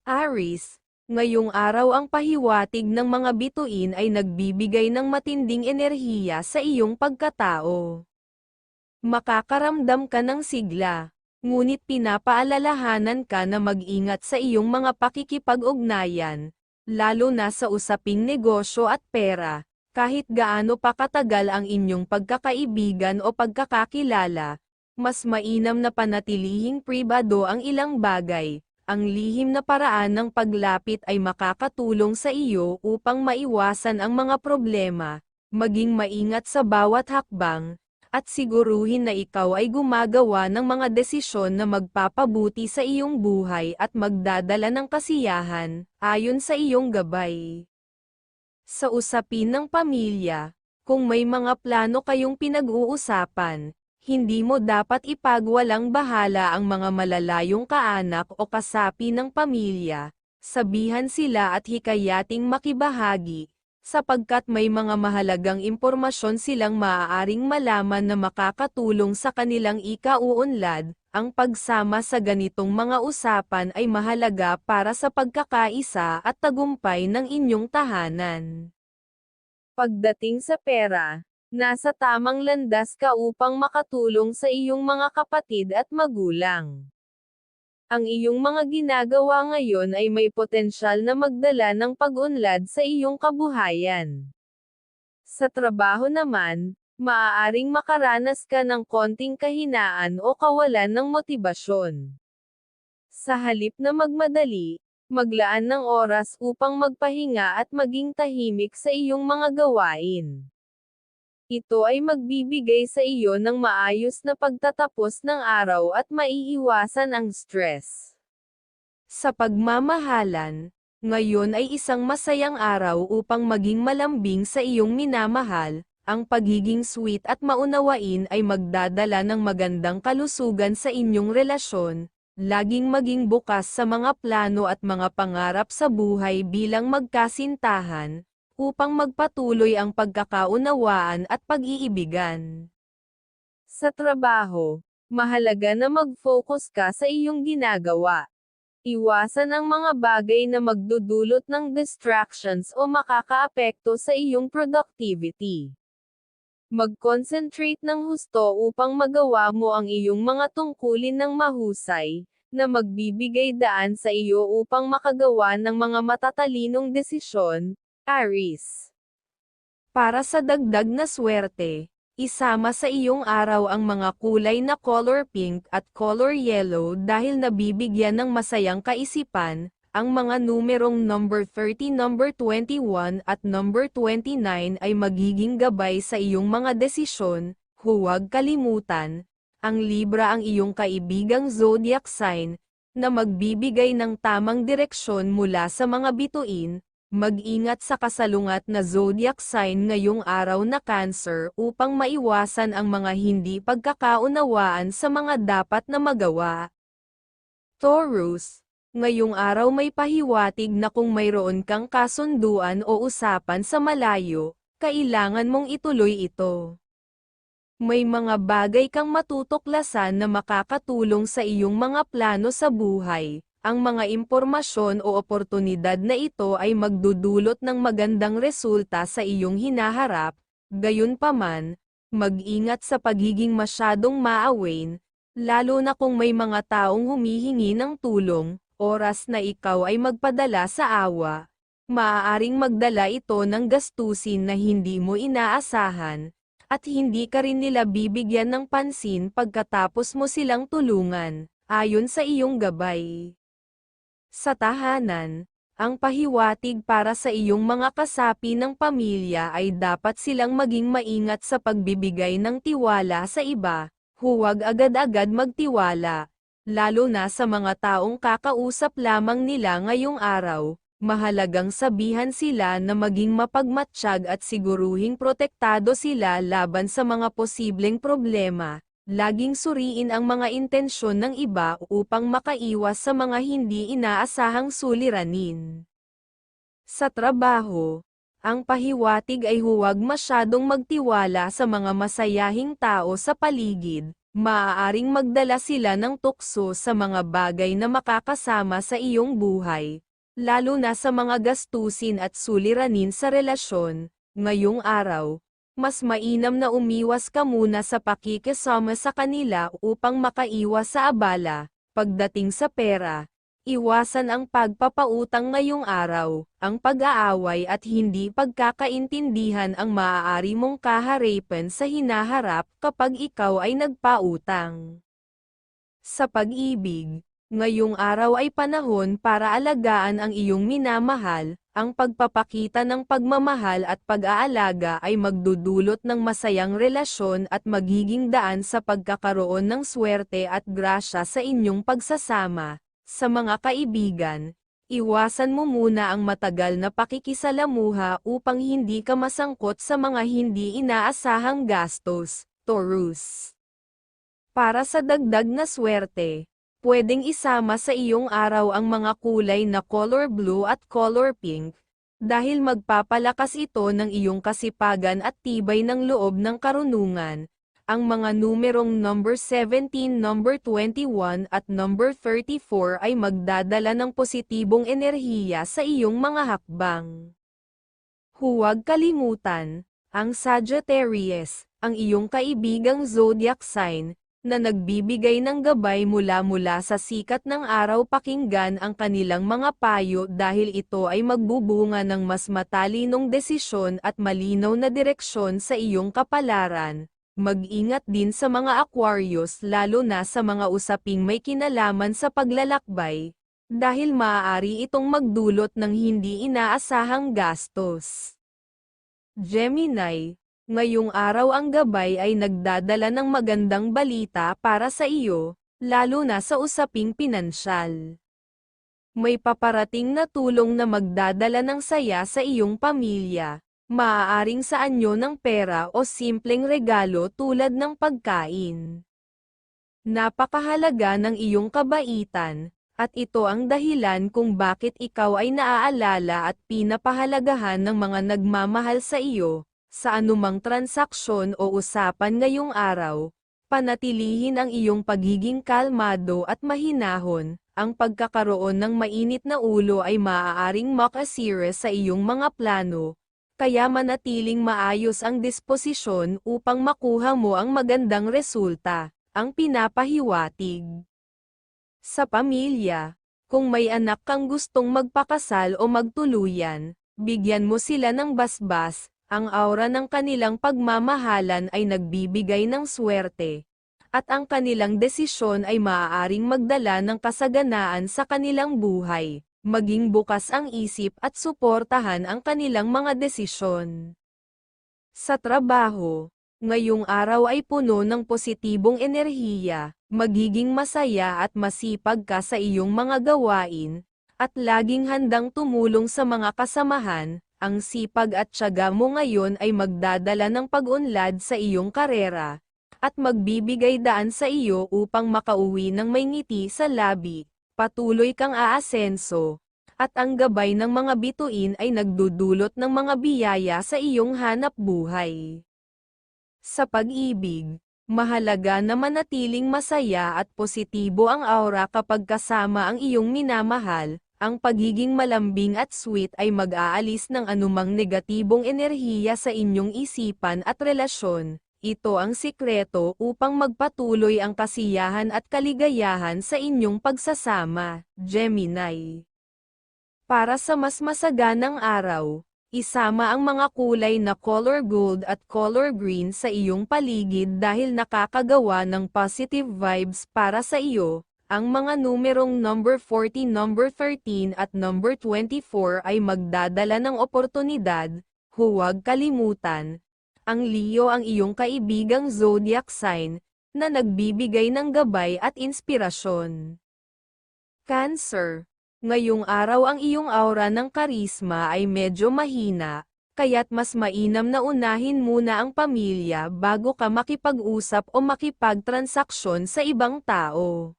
Aries, ngayong araw ang pahiwatig ng mga bituin ay nagbibigay ng matinding enerhiya sa iyong pagkatao. Makakaramdam ka ng sigla, ngunit pinapaalalahanan ka na mag-ingat sa iyong mga pakikipag-ugnayan, lalo na sa usaping negosyo at pera, kahit gaano pa katagal ang inyong pagkakaibigan o pagkakakilala, mas mainam na panatilihing pribado ang ilang bagay. Ang lihim na paraan ng paglapit ay makakatulong sa iyo upang maiwasan ang mga problema, maging maingat sa bawat hakbang, at siguruhin na ikaw ay gumagawa ng mga desisyon na magpapabuti sa iyong buhay at magdadala ng kasiyahan, ayon sa iyong gabay. Sa usapin ng pamilya, kung may mga plano kayong pinag-uusapan, hindi mo dapat ipagwalang bahala ang mga malalayong kaanak o kasapi ng pamilya, sabihan sila at hikayating makibahagi, sapagkat may mga mahalagang impormasyon silang maaaring malaman na makakatulong sa kanilang ikauunlad. Ang pagsama sa ganitong mga usapan ay mahalaga para sa pagkakaisa at tagumpay ng inyong tahanan. Pagdating sa pera, nasa tamang landas ka upang makatulong sa iyong mga kapatid at magulang. Ang iyong mga ginagawa ngayon ay may potensyal na magdala ng pag-unlad sa iyong kabuhayan. Sa trabaho naman, maaaring makaranas ka ng konting kahinaan o kawalan ng motibasyon. Sa halip na magmadali, maglaan ng oras upang magpahinga at maging tahimik sa iyong mga gawain. Ito ay magbibigay sa iyo ng maayos na pagtatapos ng araw at maiiwasan ang stress. Sa pagmamahalan, ngayon ay isang masayang araw upang maging malambing sa iyong minamahal. Ang pagiging sweet at maunawain ay magdadala ng magandang kalusugan sa inyong relasyon. Laging maging bukas sa mga plano at mga pangarap sa buhay bilang magkasintahan, upang magpatuloy ang pagkakaunawaan at pag-iibigan. Sa trabaho, mahalaga na mag-focus ka sa iyong ginagawa. Iwasan ang mga bagay na magdudulot ng distractions o makakaapekto sa iyong productivity. Mag-concentrate ng husto upang magawa mo ang iyong mga tungkulin ng mahusay, na magbibigay daan sa iyo upang makagawa ng mga matatalinong desisyon, Aries. Para sa dagdag na swerte, isama sa iyong araw ang mga kulay na color pink at color yellow dahil nabibigyan ng masayang kaisipan. Ang mga numerong number 30, number 21 at number 29 ay magiging gabay sa iyong mga desisyon. Huwag kalimutan, ang Libra ang iyong kaibigang zodiac sign, na magbibigay ng tamang direksyon mula sa mga bituin. Mag-ingat sa kasalungat na zodiac sign ngayong araw na Cancer upang maiwasan ang mga hindi pagkakaunawaan sa mga dapat na magawa. Taurus, ngayong araw may pahiwatig na kung mayroon kang kasunduan o usapan sa malayo, kailangan mong ituloy ito. May mga bagay kang matutuklasan na makakatulong sa iyong mga plano sa buhay. Ang mga impormasyon o oportunidad na ito ay magdudulot ng magandang resulta sa iyong hinaharap. Gayunpaman, mag-ingat sa pagiging masyadong maawain, lalo na kung may mga taong humihingi ng tulong. Oras na ikaw ay magpadala sa awa, maaaring magdala ito ng gastusin na hindi mo inaasahan, at hindi ka rin nila bibigyan ng pansin pagkatapos mo silang tulungan, ayon sa iyong gabay. Sa tahanan, ang pahiwatig para sa iyong mga kasapi ng pamilya ay dapat silang maging maingat sa pagbibigay ng tiwala sa iba. Huwag agad-agad magtiwala, lalo na sa mga taong kakausap lamang nila ngayong araw. Mahalagang sabihan sila na maging mapagmatsyag at siguruhing protektado sila laban sa mga posibleng problema. Laging suriin ang mga intensyon ng iba upang makaiwas sa mga hindi inaasahang suliranin. Sa trabaho, Ang pahiwatig ay huwag masyadong magtiwala sa mga masayahing tao sa paligid. Maaaring magdala sila ng tukso sa mga bagay na makakasama sa iyong buhay, lalo na sa mga gastusin at suliranin sa relasyon. Ngayong araw, mas mainam na umiwas ka muna sa pakikisama sa kanila upang makaiwas sa abala. Pagdating sa pera, iwasan ang pagpapautang ngayong araw. Ang pag-aaway at hindi pagkakaintindihan ang maaari mong kaharipan sa hinaharap kapag ikaw ay nagpautang. Sa pag-ibig, ngayong araw ay panahon para alagaan ang iyong minamahal. Ang pagpapakita ng pagmamahal at pag-aalaga ay magdudulot ng masayang relasyon at magiging daan sa pagkakaroon ng swerte at grasya sa inyong pagsasama. Sa mga kaibigan, iwasan mo muna ang matagal na pakikisalamuha upang hindi ka masangkot sa mga hindi inaasahang gastos. Taurus. Para sa dagdag na swerte, pwedeng isama sa iyong araw ang mga kulay na color blue at color pink, dahil magpapalakas ito ng iyong kasipagan at tibay ng loob ng karunungan. Ang mga numerong number 17, number 21 at number 34 ay magdadala ng positibong enerhiya sa iyong mga hakbang. Huwag kalimutan, ang Sagittarius, ang iyong kaibigang zodiac sign, na nagbibigay ng gabay mula sa sikat ng araw. Pakinggan ang kanilang mga payo dahil ito ay magbubunga ng mas matalinong desisyon at malinaw na direksyon sa iyong kapalaran. Mag-ingat din sa mga Aquarius lalo na sa mga usaping may kinalaman sa paglalakbay, dahil maaari itong magdulot ng hindi inaasahang gastos. Gemini, ngayong araw ang gabay ay nagdadala ng magandang balita para sa iyo, lalo na sa usaping pinansyal. May paparating na tulong na magdadala ng saya sa iyong pamilya. Maaaring sa anyo ng pera o simpleng regalo tulad ng pagkain. Napakahalaga ng iyong kabaitan, at ito ang dahilan kung bakit ikaw ay naaalala at pinapahalagahan ng mga nagmamahal sa iyo. Sa anumang transaksyon o usapan ngayong araw, panatilihin ang iyong pagiging kalmado at mahinahon. Ang pagkakaroon ng mainit na ulo ay maaaring makasira sa iyong mga plano. Kaya manatiling maayos ang disposisyon upang makuha mo ang magandang resulta, ang pinapahiwatig. Sa pamilya, kung may anak kang gustong magpakasal o magtuluyan, bigyan mo sila ng basbas. Ang aura ng kanilang pagmamahalan ay nagbibigay ng swerte, at ang kanilang desisyon ay maaaring magdala ng kasaganaan sa kanilang buhay. Maging bukas ang isip at suportahan ang kanilang mga desisyon. Sa trabaho, ngayong araw ay puno ng positibong enerhiya, magiging masaya at masipag ka sa iyong mga gawain, at laging handang tumulong sa mga kasamahan. Ang sipag at tiyaga mo ngayon ay magdadala ng pag-unlad sa iyong karera, at magbibigay daan sa iyo upang makauwi ng may ngiti sa labi. Patuloy kang aasenso, at ang gabay ng mga bituin ay nagdudulot ng mga biyaya sa iyong hanap buhay. Sa pag-ibig, mahalaga na manatiling masaya at positibo ang aura kapag kasama ang iyong minamahal. Ang pagiging malambing at sweet ay mag-aalis ng anumang negatibong enerhiya sa inyong isipan at relasyon. Ito ang sikreto upang magpatuloy ang kasiyahan at kaligayahan sa inyong pagsasama, Gemini. Para sa mas masaganang araw, isama ang mga kulay na color gold at color green sa iyong paligid dahil nakakagawa ng positive vibes para sa iyo. Ang mga numerong number 40, number 13 at number 24 ay magdadala ng oportunidad. Huwag kalimutan, ang Leo ang iyong kaibigang zodiac sign, na nagbibigay ng gabay at inspirasyon. Cancer, ngayong araw ang iyong aura ng karisma ay medyo mahina, kaya't mas mainam na unahin muna ang pamilya bago ka makipag-usap o makipagtransaksyon sa ibang tao.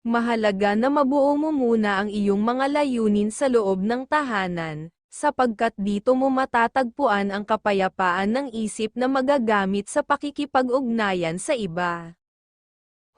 Mahalaga na mabuo mo muna ang iyong mga layunin sa loob ng tahanan. sapagkat dito mo matatagpuan ang kapayapaan ng isip na magagamit sa pakikipag-ugnayan sa iba.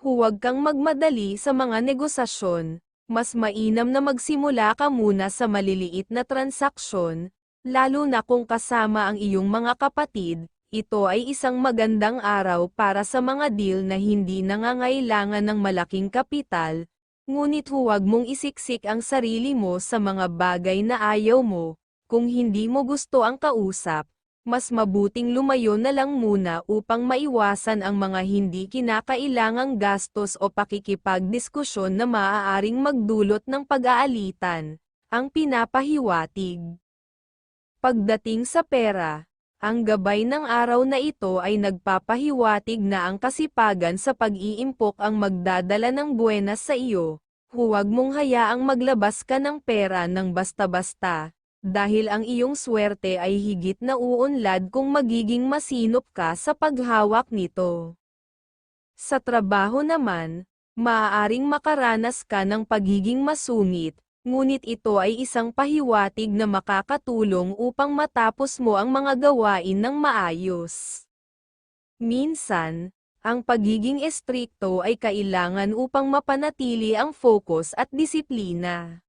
Huwag kang magmadali sa mga negosasyon, mas mainam na magsimula ka muna sa maliliit na transaksyon, lalo na kung kasama ang iyong mga kapatid. Ito ay isang magandang araw para sa mga deal na hindi nangangailangan ng malaking kapital, ngunit huwag mong isiksik ang sarili mo sa mga bagay na ayaw mo. Kung hindi mo gusto ang kausap, mas mabuting lumayo na lang muna upang maiwasan ang mga hindi kinakailangang gastos o pakikipagdiskusyon na maaaring magdulot ng pag-aalitan. Ang pinapahiwatig. Pagdating sa pera, ang gabay ng araw na ito ay nagpapahiwatig na ang kasipagan sa pag-iimpok ang magdadala ng buwenas sa iyo. Huwag mong hayaang maglabas ka ng pera ng basta-basta, dahil ang iyong swerte ay higit na uunlad kung magiging masinop ka sa paghawak nito. Sa trabaho naman, maaaring makaranas ka ng pagiging masungit, ngunit ito ay isang pahiwatig na makakatulong upang matapos mo ang mga gawain ng maayos. Minsan, ang pagiging estrikto ay kailangan upang mapanatili ang focus at disiplina.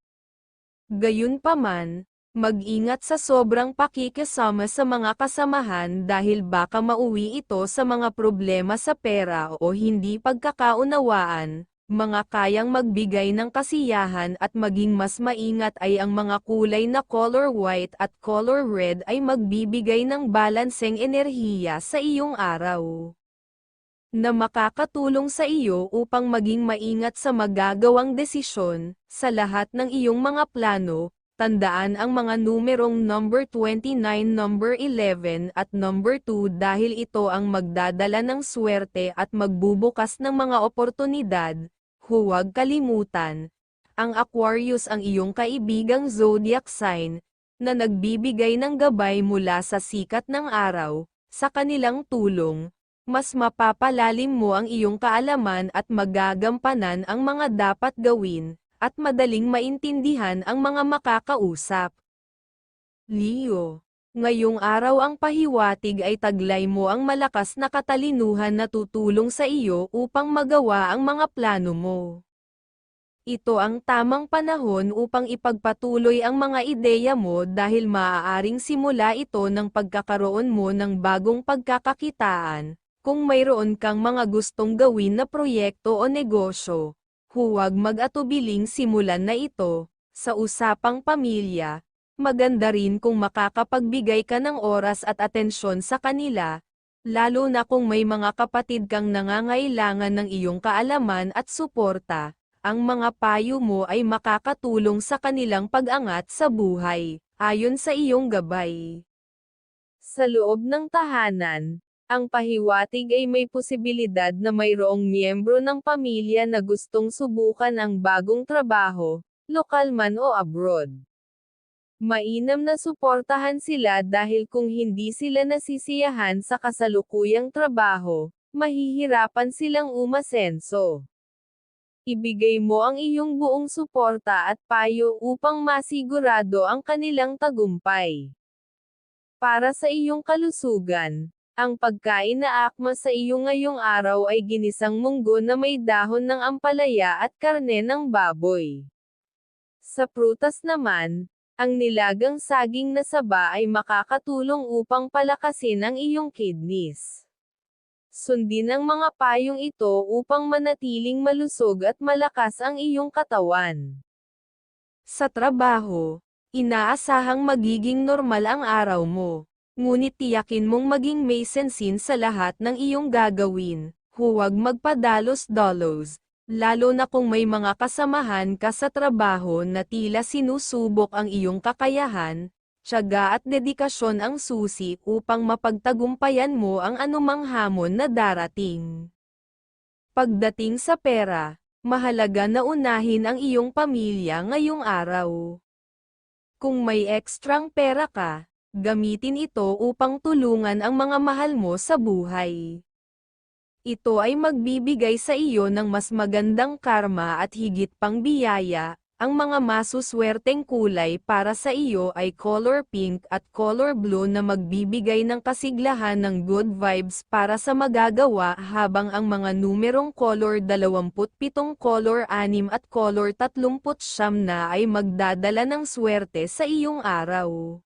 Gayunpaman, mag-ingat sa sobrang pakikisama sa mga kasamahan dahil baka mauwi ito sa mga problema sa pera o hindi pagkakaunawaan. Mga kayang magbigay ng kasiyahan at maging mas maingat ay ang mga kulay na color white at color red ay magbibigay ng balanseng enerhiya sa iyong araw, na makakatulong sa iyo upang maging maingat sa magagawang desisyon. Sa lahat ng iyong mga plano, tandaan ang mga numerong number 29, number 11 at number 2 dahil ito ang magdadala ng swerte at magbubukas ng mga oportunidad. Huwag kalimutan, ang Aquarius ang iyong kaibigang zodiac sign, na nagbibigay ng gabay mula sa sikat ng araw. Sa kanilang tulong, mas mapapalalim mo ang iyong kaalaman at magagampanan ang mga dapat gawin, at madaling maintindihan ang mga makakausap. Leo, ngayong araw ang pahiwatig ay taglay mo ang malakas na katalinuhan na tutulong sa iyo upang magawa ang mga plano mo. Ito ang tamang panahon upang ipagpatuloy ang mga ideya mo dahil maaaring simula ito ng pagkakaroon mo ng bagong pagkakakitaan. Kung mayroon kang mga gustong gawin na proyekto o negosyo, huwag mag-atubiling simulan na ito. Sa usapang pamilya, maganda rin kung makakapagbigay ka ng oras at atensyon sa kanila, lalo na kung may mga kapatid kang nangangailangan ng iyong kaalaman at suporta. Ang mga payo mo ay makakatulong sa kanilang pag-angat sa buhay, ayon sa iyong gabay. Sa loob ng tahanan, ang pahiwatig ay may posibilidad na mayroong miyembro ng pamilya na gustong subukan ang bagong trabaho, lokal man o abroad. Mainam na suportahan sila dahil kung hindi sila nasisiyahan sa kasalukuyang trabaho, mahihirapan silang umasenso. Ibigay mo ang iyong buong suporta at payo upang masigurado ang kanilang tagumpay. Para sa iyong kalusugan, ang pagkain na akma sa iyo ngayong araw ay ginisang munggo na may dahon ng ampalaya at karne ng baboy. Sa prutas naman, ang nilagang saging na saba ay makakatulong upang palakasin ang iyong kidneys. Sundin ang mga payong ito upang manatiling malusog at malakas ang iyong katawan. Sa trabaho, inaasahang magiging normal ang araw mo, ngunit tiyakin mong maging may sensin sa lahat ng iyong gagawin. Huwag magpadalos-dalos, lalo na kung may mga kasamahan ka sa trabaho na tila sinusubok ang iyong kakayahan. Tiyaga at dedikasyon ang susi upang mapagtagumpayan mo ang anumang hamon na darating. Pagdating sa pera, mahalaga na unahin ang iyong pamilya ngayong araw. Kung may ekstrang pera ka, gamitin ito upang tulungan ang mga mahal mo sa buhay. Ito ay magbibigay sa iyo ng mas magandang karma at higit pang biyaya. Ang mga masuswerteng kulay para sa iyo ay color pink at color blue na magbibigay ng kasiglahan ng good vibes para sa magagawa, habang ang mga numerong color 27, color 6 at color 39 na ay magdadala ng swerte sa iyong araw.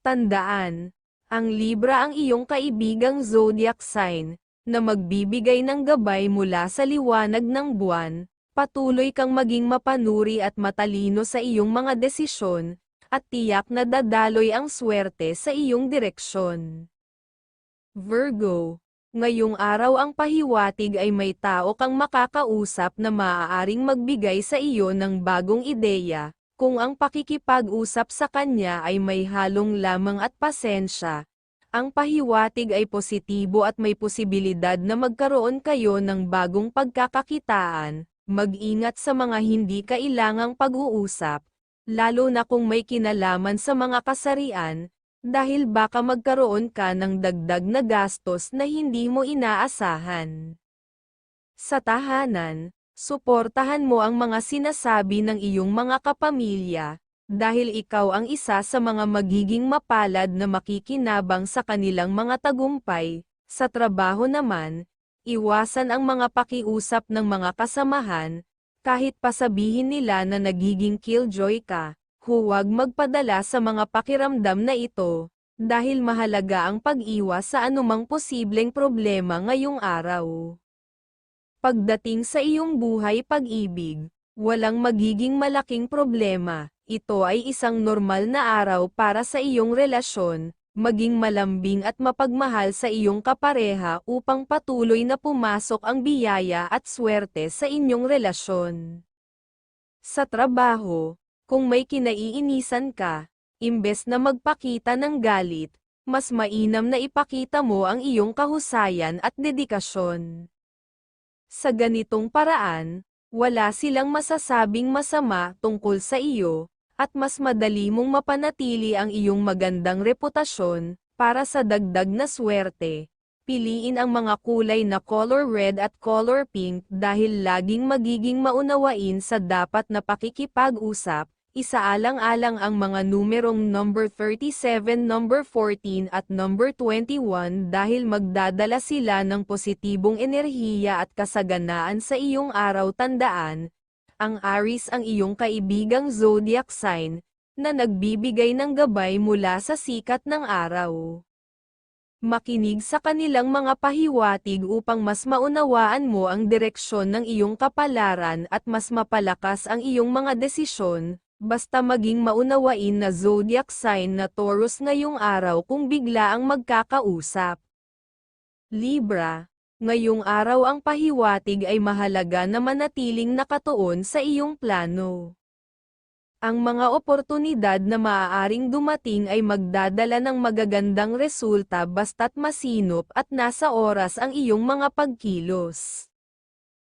Tandaan, ang Libra ang iyong kaibigang zodiac sign, na magbibigay ng gabay mula sa liwanag ng buwan. Patuloy kang maging mapanuri at matalino sa iyong mga desisyon, at tiyak na dadaloy ang swerte sa iyong direksyon. Virgo, ngayong araw ang pahiwatig ay may tao kang makakausap na maaaring magbigay sa iyo ng bagong ideya, kung ang pakikipag-usap sa kanya ay may halong lamang at pasensya. Ang pahiwatig ay positibo at may posibilidad na magkaroon kayo ng bagong pagkakakitaan. Mag-ingat sa mga hindi kailangang pag-uusap, lalo na kung may kinalaman sa mga kasarian, dahil baka magkaroon ka ng dagdag na gastos na hindi mo inaasahan. Sa tahanan, suportahan mo ang mga sinasabi ng iyong mga kapamilya, dahil ikaw ang isa sa mga magiging mapalad na makikinabang sa kanilang mga tagumpay. Sa trabaho naman, iwasan ang mga pakiusap ng mga kasamahan, kahit pasabihin nila na nagiging killjoy ka, huwag magpadala sa mga pakiramdam na ito, dahil mahalaga ang pag-iwas sa anumang posibleng problema ngayong araw. Pagdating sa iyong buhay pag-ibig, walang magiging malaking problema, ito ay isang normal na araw para sa iyong relasyon. Maging malambing at mapagmahal sa iyong kapareha upang patuloy na pumasok ang biyaya at swerte sa inyong relasyon. Sa trabaho, kung may kinaiinisan ka, imbes na magpakita ng galit, mas mainam na ipakita mo ang iyong kahusayan at dedikasyon. Sa ganitong paraan, wala silang masasabing masama tungkol sa iyo, at mas madali mong mapanatili ang iyong magandang reputasyon. Para sa dagdag na swerte, piliin ang mga kulay na color red at color pink dahil laging magiging maunawain sa dapat na pakikipag-usap. Isaalang-alang ang mga numerong number 37, number 14 at number 21 dahil magdadala sila ng positibong enerhiya at kasaganaan sa iyong araw. Tandaan, ang Aries ang iyong kaibigang zodiac sign, na nagbibigay ng gabay mula sa sikat ng araw. Makinig sa kanilang mga pahiwatig upang mas maunawaan mo ang direksyon ng iyong kapalaran at mas mapalakas ang iyong mga desisyon, basta maging maunawain na zodiac sign na Taurus ngayong araw kung bigla ang magkakausap. Libra, ngayong araw ang pahiwatig ay mahalaga na manatiling nakatuon sa iyong plano. Ang mga oportunidad na maaaring dumating ay magdadala ng magagandang resulta basta't masinop at nasa oras ang iyong mga pagkilos.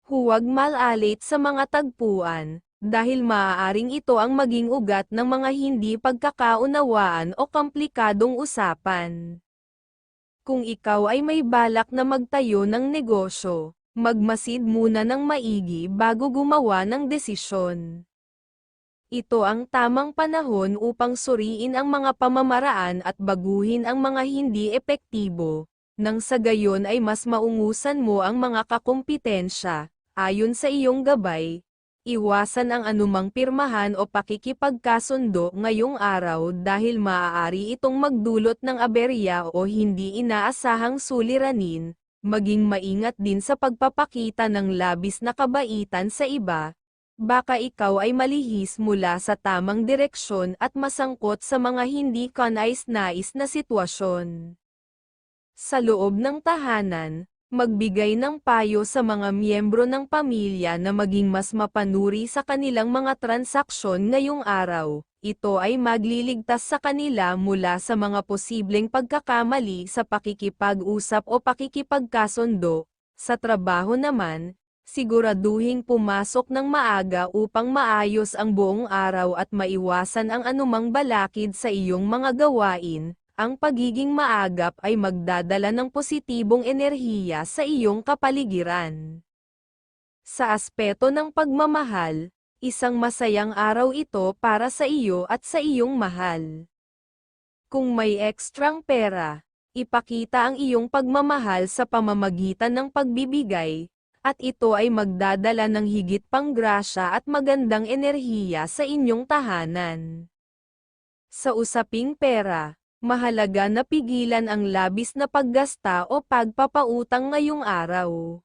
Huwag malalit sa mga tagpuan, dahil maaaring ito ang maging ugat ng mga hindi pagkakaunawaan o komplikadong usapan. Kung ikaw ay may balak na magtayo ng negosyo, magmasid muna ng maigi bago gumawa ng desisyon. Ito ang tamang panahon upang suriin ang mga pamamaraan at baguhin ang mga hindi epektibo, nang sa gayon ay mas maungusan mo ang mga kakumpetensya. Ayon sa iyong gabay, iwasan ang anumang pirmahan o pakikipagkasundo ngayong araw dahil maaari itong magdulot ng aberya o hindi inaasahang suliranin. Maging maingat din sa pagpapakita ng labis na kabaitan sa iba. Baka ikaw ay malihis mula sa tamang direksyon at masangkot sa mga hindi kanais-nais na sitwasyon. Sa loob ng tahanan, magbigay ng payo sa mga miyembro ng pamilya na maging mas mapanuri sa kanilang mga transaksyon ngayong araw. Ito ay magliligtas sa kanila mula sa mga posibleng pagkakamali sa pakikipag-usap o pakikipagkasundo. Sa trabaho naman, siguraduhing pumasok ng maaga upang maayos ang buong araw at maiwasan ang anumang balakid sa iyong mga gawain. Ang pagiging maagap ay magdadala ng positibong enerhiya sa iyong kapaligiran. Sa aspeto ng pagmamahal, Isang masayang araw ito para sa iyo at sa iyong mahal. Kung may ekstrang pera, ipakita ang iyong pagmamahal sa pamamagitan ng pagbibigay, at ito ay magdadala ng higit pang grasya at magandang enerhiya sa inyong tahanan. Sa usaping pera, mahalaga na pigilan ang labis na paggasta o pagpapautang ngayong araw.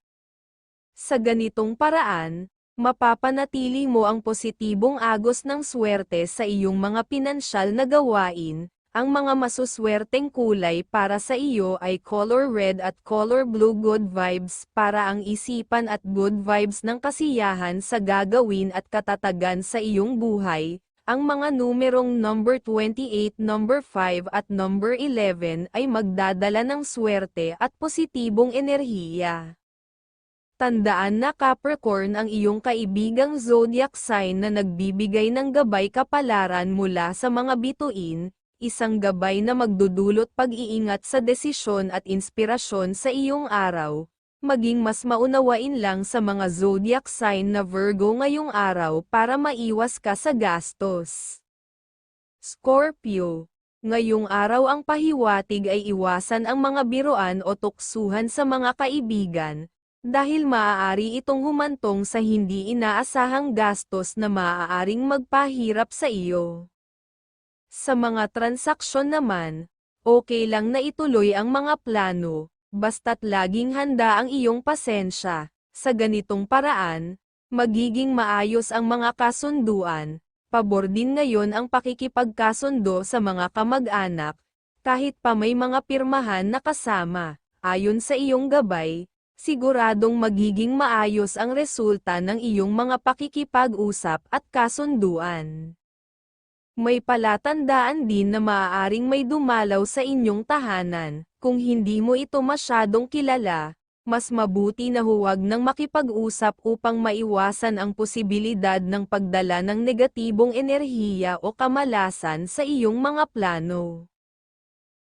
Sa ganitong paraan, mapapanatili mo ang positibong agos ng swerte sa iyong mga pinansyal na gawain. Ang mga masuswerteng kulay para sa iyo ay color red at color blue. Good vibes para ang isipan at good vibes ng kasiyahan sa gagawin at katatagan sa iyong buhay. Ang mga numerong number 28, number 5 at number 11 ay magdadala ng swerte at positibong enerhiya. Tandaan na Capricorn ang iyong kaibigang zodiac sign na nagbibigay ng gabay kapalaran mula sa mga bituin, isang gabay na magdudulot pag-iingat sa desisyon at inspirasyon sa iyong araw, maging mas maunawain lang sa mga zodiac sign na Virgo ngayong araw para maiwas ka sa gastos. Scorpio, ngayong araw ang pahiwatig ay iwasan ang mga biruan o tuksuhan sa mga kaibigan, dahil maaari itong humantong sa hindi inaasahang gastos na maaaring magpahirap sa iyo. Sa mga transaksyon naman, okay lang na ituloy ang mga plano, basta't laging handa ang iyong pasensya. Sa ganitong paraan, magiging maayos ang mga kasunduan. Pabor din ngayon ang pakikipagkasundo sa mga kamag-anak, kahit pa may mga pirmahan na kasama. Ayon sa iyong gabay, siguradong magiging maayos ang resulta ng iyong mga pakikipag-usap at kasunduan. May palatandaan din na maaaring may dumalaw sa inyong tahanan. Kung hindi mo ito masyadong kilala, mas mabuti na huwag nang makipag-usap upang maiwasan ang posibilidad ng pagdala ng negatibong enerhiya o kamalasan sa iyong mga plano.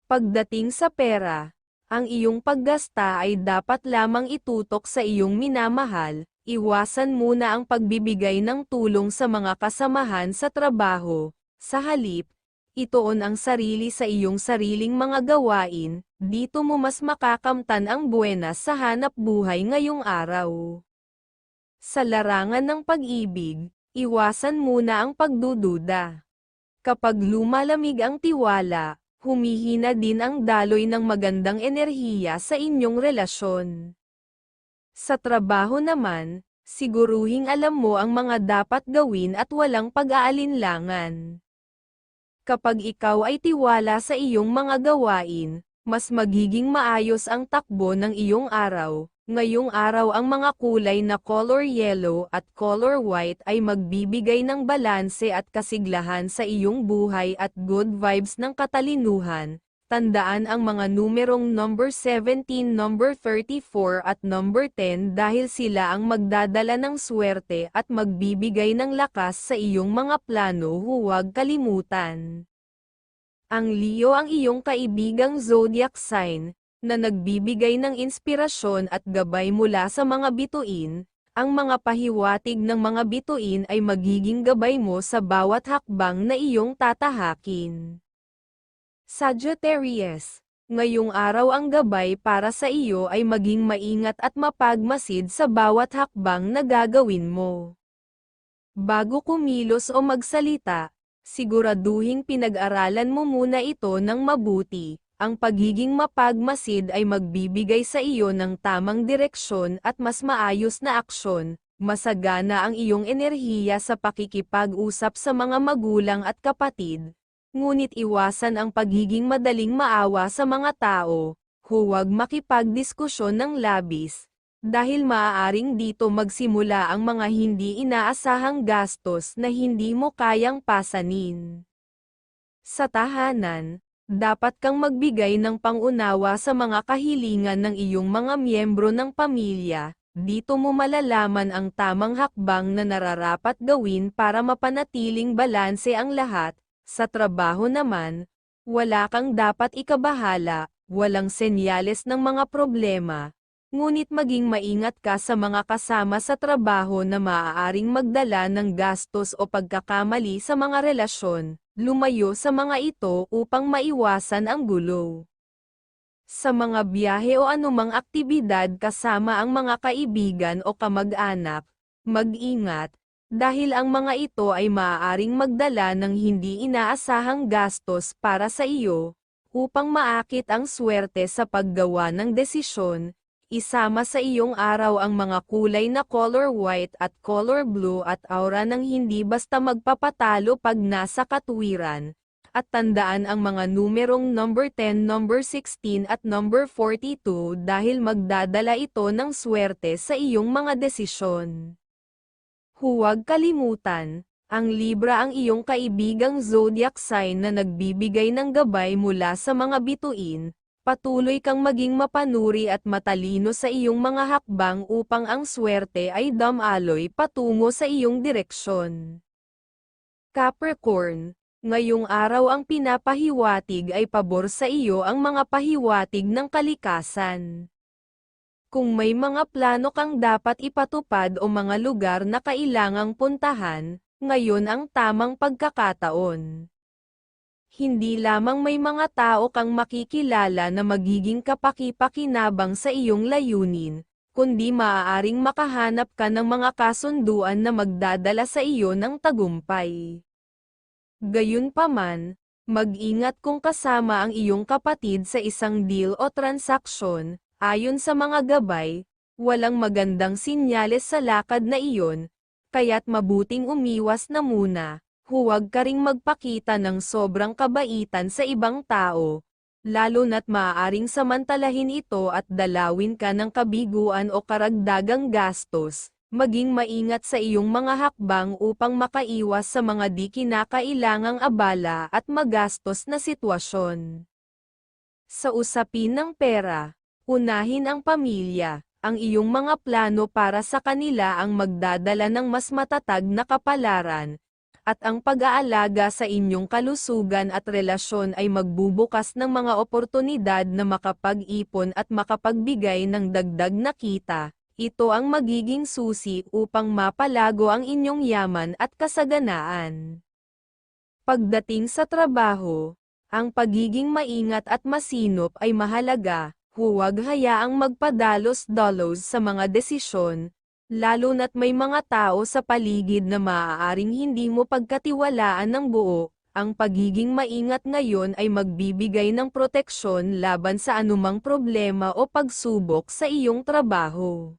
Pagdating sa pera, ang iyong paggasta ay dapat lamang itutok sa iyong minamahal. Iwasan muna ang pagbibigay ng tulong sa mga kasamahan sa trabaho. Sa halip, ituon ang sarili sa iyong sariling mga gawain, dito mo mas makakamtan ang buwenas sa hanap buhay ngayong araw. Sa larangan ng pag-ibig, iwasan muna ang pagdududa. Kapag lumalamig ang tiwala, humihina din ang daloy ng magandang enerhiya sa inyong relasyon. Sa trabaho naman, siguruhing alam mo ang mga dapat gawin at walang pag-aalinlangan. Kapag ikaw ay tiwala sa iyong mga gawain, mas magiging maayos ang takbo ng iyong araw. Ngayong araw ang mga kulay na color yellow at color white ay magbibigay ng balanse at kasiglahan sa iyong buhay at good vibes ng katalinuhan. Tandaan ang mga numerong number 17, number 34 at number 10 dahil sila ang magdadala ng swerte at magbibigay ng lakas sa iyong mga plano. Huwag kalimutan. Ang Leo ang iyong kaibigang zodiac sign, na nagbibigay ng inspirasyon at gabay mula sa mga bituin. Ang mga pahiwatig ng mga bituin ay magiging gabay mo sa bawat hakbang na iyong tatahakin. Sagittarius, ngayong araw ang gabay para sa iyo ay maging maingat at mapagmasid sa bawat hakbang na gagawin mo. Bago kumilos o magsalita, siguraduhing pinag-aralan mo muna ito ng mabuti. Ang pagiging mapagmasid ay magbibigay sa iyo ng tamang direksyon at mas maayos na aksyon. Masagana ang iyong enerhiya sa pakikipag-usap sa mga magulang at kapatid. Ngunit iwasan ang pagiging madaling maawa sa mga tao. Huwag makipagdiskusyon ng labis, dahil maaaring dito magsimula ang mga hindi inaasahang gastos na hindi mo kayang pasanin. Sa tahanan, dapat kang magbigay ng pangunawa sa mga kahilingan ng iyong mga miyembro ng pamilya. Dito mo malalaman ang tamang hakbang na nararapat gawin para mapanatiling balanse ang lahat. Sa trabaho naman, wala kang dapat ikabahala, walang senyales ng mga problema. Ngunit maging maingat ka sa mga kasama sa trabaho na maaaring magdala ng gastos o pagkakamali sa mga relasyon. Lumayo sa mga ito upang maiwasan ang gulo. Sa mga biyahe o anumang aktibidad kasama ang mga kaibigan o kamag-anak, mag-ingat, dahil ang mga ito ay maaaring magdala ng hindi inaasahang gastos para sa iyo, upang maakit ang swerte sa paggawa ng desisyon. Isama sa iyong araw ang mga kulay na color white at color blue at aura ng hindi basta magpapatalo pag nasa katuwiran. At tandaan ang mga numerong number 10, number 16 at number 42 dahil magdadala ito ng swerte sa iyong mga desisyon. Huwag kalimutan, ang Libra ang iyong kaibigang zodiac sign na nagbibigay ng gabay mula sa mga bituin. Patuloy kang maging mapanuri at matalino sa iyong mga hakbang upang ang swerte ay dumaloy patungo sa iyong direksyon. Capricorn, ngayong araw ang pinapahiwatig ay pabor sa iyo ang mga pahiwatig ng kalikasan. Kung may mga plano kang dapat ipatupad o mga lugar na kailangang puntahan, ngayon ang tamang pagkakataon. Hindi lamang may mga tao kang makikilala na magiging kapaki-pakinabang sa iyong layunin, kundi maaaring makahanap ka ng mga kasunduan na magdadala sa iyo ng tagumpay. Gayunpaman, mag-ingat kung kasama ang iyong kapatid sa isang deal o transaksyon, ayon sa mga gabay, walang magandang sinyales sa lakad na iyon, kaya't mabuting umiwas na muna. Huwag ka ring magpakita ng sobrang kabaitan sa ibang tao, lalo na't maaaring samantalahin ito at dalawin ka ng kabiguan o karagdagang gastos. Maging maingat sa iyong mga hakbang upang makaiwas sa mga di kinakailangang abala at magastos na sitwasyon. Sa usapin ng pera, unahin ang pamilya. Ang iyong mga plano para sa kanila ang magdadala ng mas matatag na kapalaran. At ang pag-aalaga sa inyong kalusugan at relasyon ay magbubukas ng mga oportunidad na makapag-ipon at makapagbigay ng dagdag na kita. Ito ang magiging susi upang mapalago ang inyong yaman at kasaganaan. Pagdating sa trabaho, ang pagiging maingat at masinop ay mahalaga. Huwag hayaang magpadalos-dalos sa mga desisyon, lalo na't may mga tao sa paligid na maaaring hindi mo pagkatiwalaan ng buo. Ang pagiging maingat ngayon ay magbibigay ng proteksyon laban sa anumang problema o pagsubok sa iyong trabaho.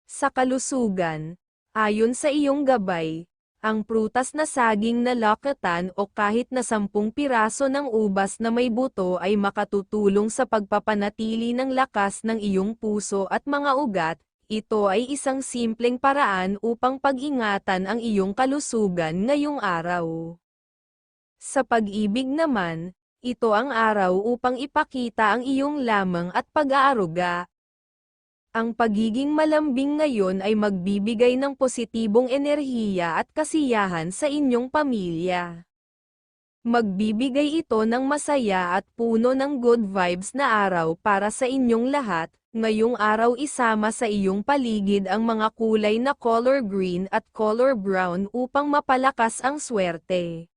Sa kalusugan, ayon sa iyong gabay, ang prutas na saging na lakatan o kahit na 10 piraso ng ubas na may buto ay makatutulong sa pagpapanatili ng lakas ng iyong puso at mga ugat. Ito ay isang simpleng paraan upang pag-ingatan ang iyong kalusugan ngayong araw. Sa pag-ibig naman, ito ang araw upang ipakita ang iyong lamang at pag-aaruga. Ang pagiging malambing ngayon ay magbibigay ng positibong enerhiya at kasiyahan sa inyong pamilya. Magbibigay ito ng masaya at puno ng good vibes na araw para sa inyong lahat. Ngayong araw isama sa iyong paligid ang mga kulay na color green at color brown upang mapalakas ang swerte.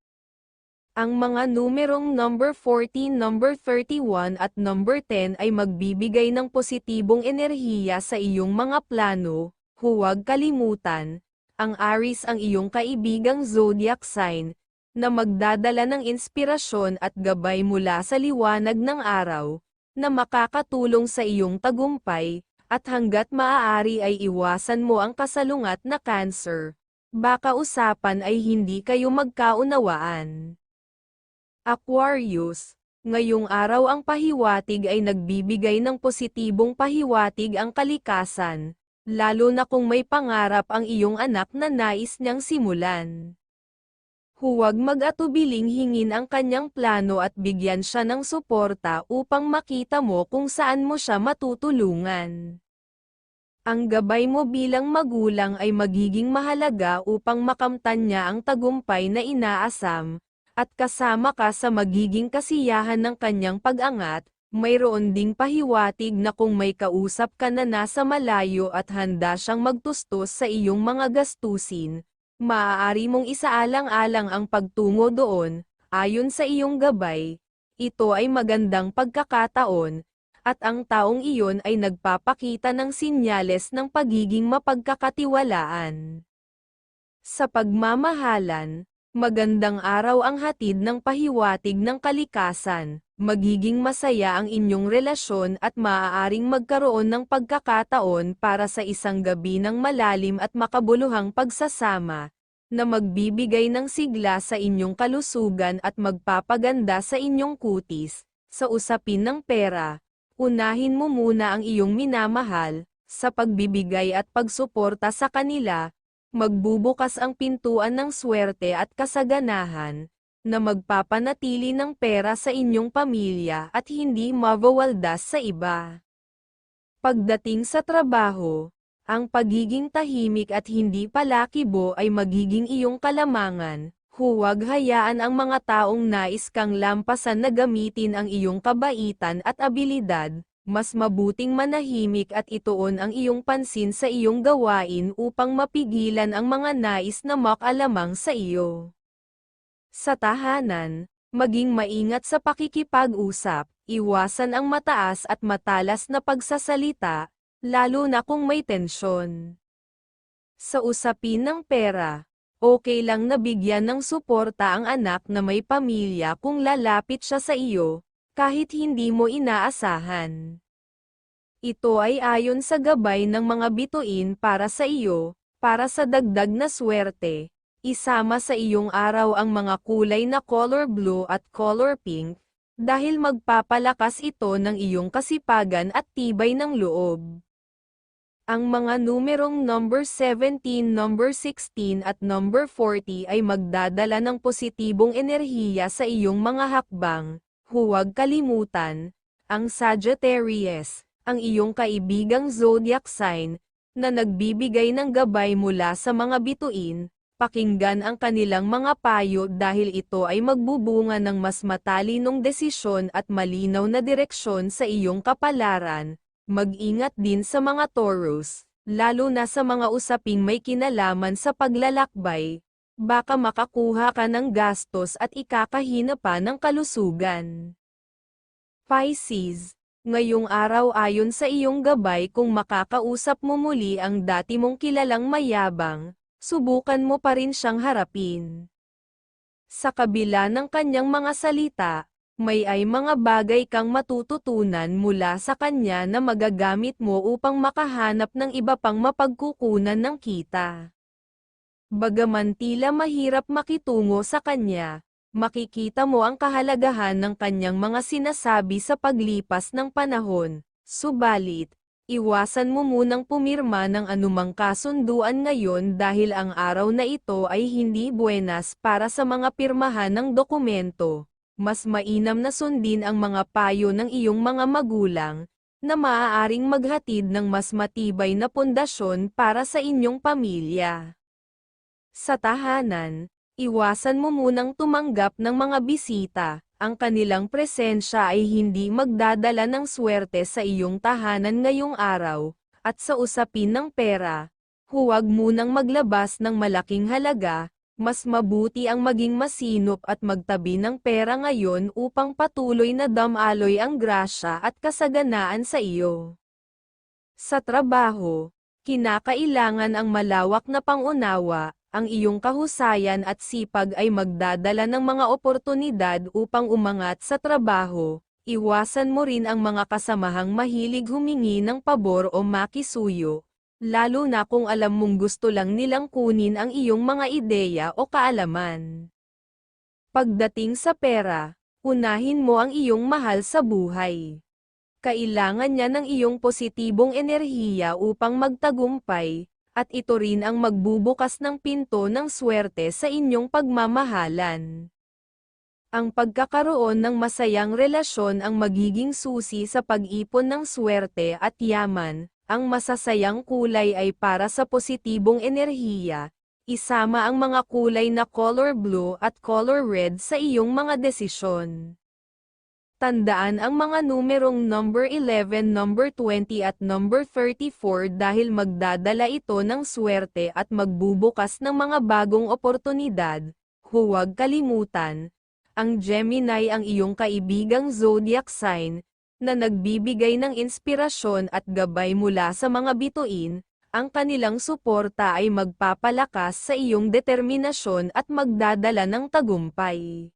Ang mga numerong number 14, number 31 at number 10 ay magbibigay ng positibong enerhiya sa iyong mga plano. Huwag kalimutan, ang Aries ang iyong kaibigang zodiac sign, na magdadala ng inspirasyon at gabay mula sa liwanag ng araw, na makakatulong sa iyong tagumpay, at hanggat maaari ay iwasan mo ang kasalungat na cancer. Baka usapan ay hindi kayo magkaunawaan. Aquarius, ngayong araw ang pahiwatig ay nagbibigay ng positibong pahiwatig ang kalikasan, lalo na kung may pangarap ang iyong anak na nais niyang simulan. Huwag mag-atubiling hingin ang kanyang plano at bigyan siya ng suporta upang makita mo kung saan mo siya matutulungan. Ang gabay mo bilang magulang ay magiging mahalaga upang makamtan niya ang tagumpay na inaasam, at kasama ka sa magiging kasiyahan ng kanyang pag-angat. Mayroon ding pahiwatig na kung may kausap ka na nasa malayo at handa siyang magtustos sa iyong mga gastusin, maaari mong isaalang-alang ang pagtungo doon, ayon sa iyong gabay. Ito ay magandang pagkakataon, at ang taong iyon ay nagpapakita ng sinyales ng pagiging mapagkakatiwalaan. Sa pagmamahalan, magandang araw ang hatid ng pahiwatig ng kalikasan. Magiging masaya ang inyong relasyon at maaaring magkaroon ng pagkakataon para sa isang gabi ng malalim at makabuluhang pagsasama, na magbibigay ng sigla sa inyong kalusugan at magpapaganda sa inyong kutis. Sa usapin ng pera, unahin mo muna ang iyong minamahal, sa pagbibigay at pagsuporta sa kanila, magbubukas ang pintuan ng swerte at kasaganahan, na magpapanatili ng pera sa inyong pamilya at hindi mawawaldas sa iba. Pagdating sa trabaho, ang pagiging tahimik at hindi palakibo ay magiging iyong kalamangan. Huwag hayaan ang mga taong nais kang lampasan na gamitin ang iyong kabaitan at abilidad. Mas mabuting manahimik at ituon ang iyong pansin sa iyong gawain upang mapigilan ang mga nais na makalamang sa iyo. Sa tahanan, maging maingat sa pakikipag-usap, iwasan ang mataas at matalas na pagsasalita, lalo na kung may tensyon. Sa usapin ng pera, okay lang na bigyan ng suporta ang anak na may pamilya kung lalapit siya sa iyo, kahit hindi mo inaasahan. Ito ay ayon sa gabay ng mga bituin para sa iyo, para sa dagdag na swerte. Isama sa iyong araw ang mga kulay na color blue at color pink, dahil magpapalakas ito ng iyong kasipagan at tibay ng loob. Ang mga numerong number 17, number 16 at number 40 ay magdadala ng positibong enerhiya sa iyong mga hakbang. Huwag kalimutan, ang Sagittarius, ang iyong kaibigang zodiac sign, na nagbibigay ng gabay mula sa mga bituin. Pakinggan ang kanilang mga payo dahil ito ay magbubunga ng mas matalinong desisyon at malinaw na direksyon sa iyong kapalaran. Mag-ingat din sa mga Taurus, lalo na sa mga usaping may kinalaman sa paglalakbay. Baka makakuha ka ng gastos at ikakahina pa ng kalusugan. Pisces, ngayong araw ayon sa iyong gabay kung makakausap mo muli ang dati mong kilalang mayabang, subukan mo pa rin siyang harapin. Sa kabila ng kanyang mga salita, may mga bagay kang matututunan mula sa kanya na magagamit mo upang makahanap ng iba pang mapagkukunan ng kita. Bagaman tila mahirap makitungo sa kanya, makikita mo ang kahalagahan ng kanyang mga sinasabi sa paglipas ng panahon, subalit, iwasan mo munang pumirma ng anumang kasunduan ngayon dahil ang araw na ito ay hindi buenas para sa mga pirmahan ng dokumento. Mas mainam na sundin ang mga payo ng iyong mga magulang, na maaaring maghatid ng mas matibay na pundasyon para sa inyong pamilya. Sa tahanan, iwasan mo munang tumanggap ng mga bisita. Ang kanilang presensya ay hindi magdadala ng swerte sa iyong tahanan ngayong araw, at sa usapin ng pera, huwag munang maglabas ng malaking halaga, mas mabuti ang maging masinop at magtabi ng pera ngayon upang patuloy na damaloy ang grasya at kasaganaan sa iyo. Sa trabaho, kinakailangan ang malawak na pangunawa. Ang iyong kahusayan at sipag ay magdadala ng mga oportunidad upang umangat sa trabaho. Iwasan mo rin ang mga kasamahang mahilig humingi ng pabor o makisuyo, lalo na kung alam mong gusto lang nilang kunin ang iyong mga ideya o kaalaman. Pagdating sa pera, unahin mo ang iyong mahal sa buhay. Kailangan niya ng iyong positibong enerhiya upang magtagumpay, at ito rin ang magbubukas ng pinto ng swerte sa inyong pagmamahalan. Ang pagkakaroon ng masayang relasyon ang magiging susi sa pag-ipon ng swerte at yaman. Ang masasayang kulay ay para sa positibong enerhiya. Isama ang mga kulay na color blue at color red sa iyong mga desisyon. Tandaan ang mga numerong number 11, number 20 at number 34 dahil magdadala ito ng swerte at magbubukas ng mga bagong oportunidad. Huwag kalimutan, ang Gemini ang iyong kaibigang zodiac sign, na nagbibigay ng inspirasyon at gabay mula sa mga bituin. Ang kanilang suporta ay magpapalakas sa iyong determinasyon at magdadala ng tagumpay.